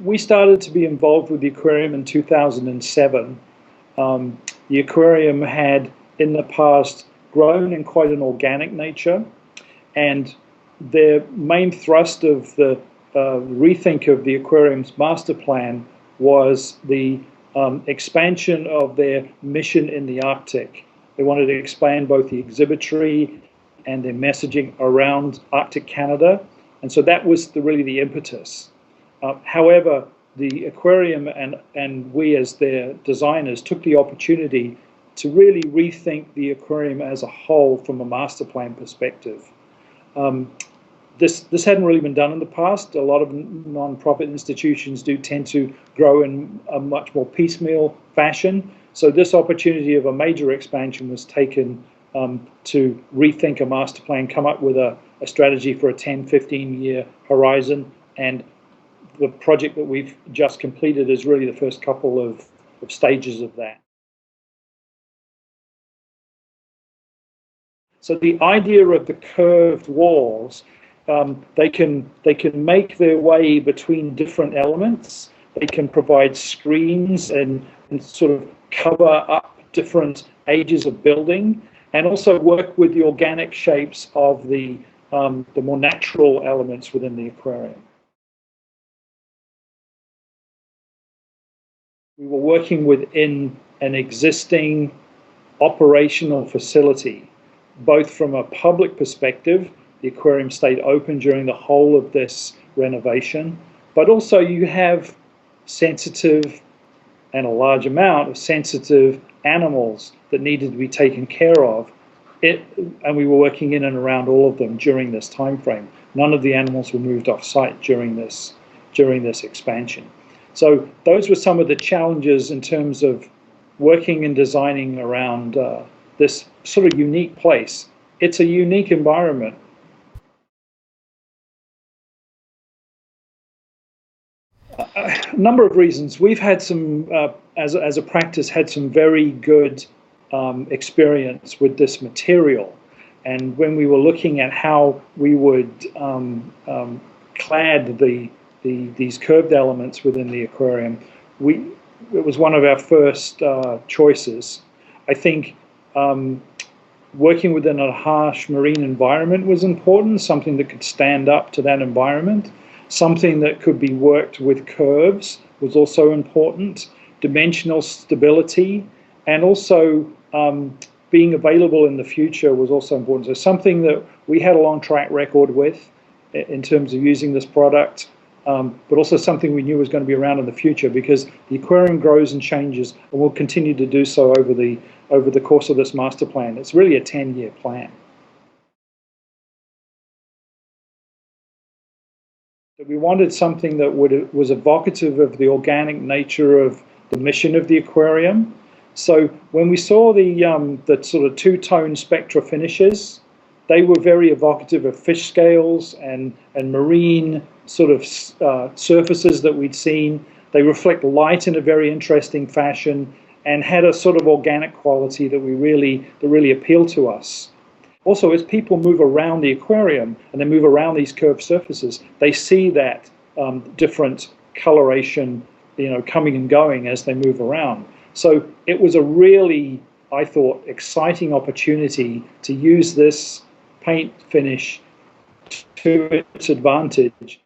We started to be involved with the aquarium in 2007. The aquarium had in the past grown in quite an organic nature, and the main thrust of the rethink of the aquarium's master plan was the expansion of their mission in the Arctic. They wanted to expand both the exhibitory and their messaging around Arctic Canada, and so that was really the impetus. However, the aquarium and we as their designers took the opportunity to really rethink the aquarium as a whole from a master plan perspective. This hadn't really been done in the past. A lot of non-profit institutions do tend to grow in a much more piecemeal fashion. So this opportunity of a major expansion was taken to rethink a master plan, come up with a strategy for a 10-15 year horizon, and the project that we've just completed is really the first couple of stages of that. So the idea of the curved walls, they can make their way between different elements. They can provide screens and sort of cover up different ages of building, and also work with the organic shapes of the more natural elements within the aquarium. We were working within an existing operational facility, both from a public perspective. The aquarium stayed open during the whole of this renovation, but also you have sensitive and a large amount of sensitive animals that needed to be taken care of. And we were working in and around all of them during this time frame. None of the animals were moved off site during this expansion. So those were some of the challenges in terms of working and designing around this sort of unique place. It's a unique environment. A number of reasons. We've had some, as a practice, had some very good experience with this material. And when we were looking at how we would clad these curved elements within the aquarium, it was one of our first choices. I think working within a harsh marine environment was important, something that could stand up to that environment. Something that could be worked with curves was also important. Dimensional stability, and also being available in the future was also important. So something that we had a long track record with in terms of using this product, but also something we knew was going to be around in the future, because the aquarium grows and changes and will continue to do so over the course of this master plan. It's really a 10-year plan. We wanted something that was evocative of the organic nature of the mission of the aquarium. So when we saw the sort of two-tone Spectra finishes, they were very evocative of fish scales and marine sort of surfaces that we'd seen. They reflect light in a very interesting fashion and had a sort of organic quality that really appealed to us. Also, as people move around the aquarium and they move around these curved surfaces, they see that different coloration, coming and going as they move around. So it was a really, I thought, exciting opportunity to use this paint finish to its advantage.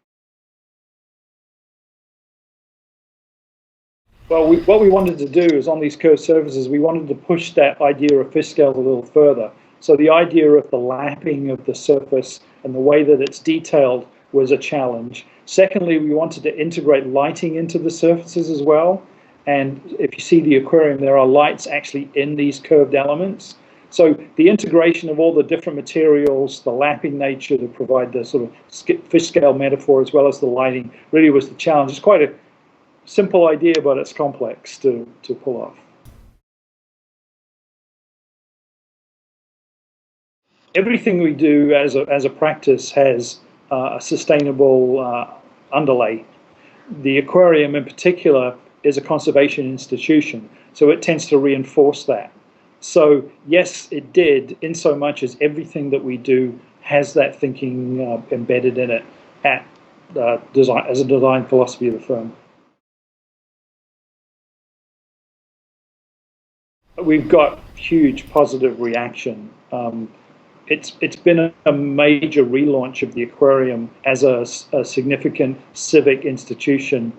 Well, what we wanted to do is on these curved surfaces, we wanted to push that idea of fish scales a little further. So the idea of the lapping of the surface and the way that it's detailed was a challenge. Secondly, we wanted to integrate lighting into the surfaces as well. And if you see the aquarium, there are lights actually in these curved elements. So the integration of all the different materials, the lapping nature to provide the sort of fish scale metaphor, as well as the lighting, really was the challenge. It's quite a simple idea, but it's complex to pull off. Everything we do as a practice has a sustainable underlay. The aquarium in particular is a conservation institution, so it tends to reinforce that. So yes, it did, in so much as everything that we do has that thinking embedded in it at design as a design philosophy of the firm. We've got huge positive reaction. It's been a major relaunch of the aquarium as a significant civic institution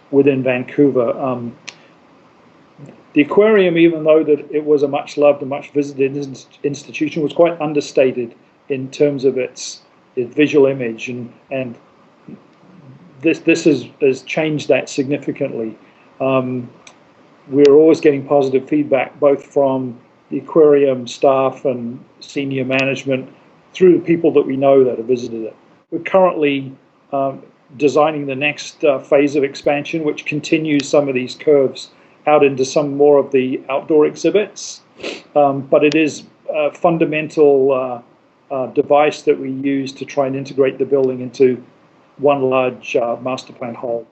within Vancouver. The aquarium, even though that it was a much loved and much visited institution, was quite understated in terms of its visual image, and this has changed that significantly. We're always getting positive feedback, both from the aquarium staff and senior management through the people that we know that have visited it. We're currently designing the next phase of expansion, which continues some of these curves out into some more of the outdoor exhibits. But it is a fundamental device that we use to try and integrate the building into one large master plan whole.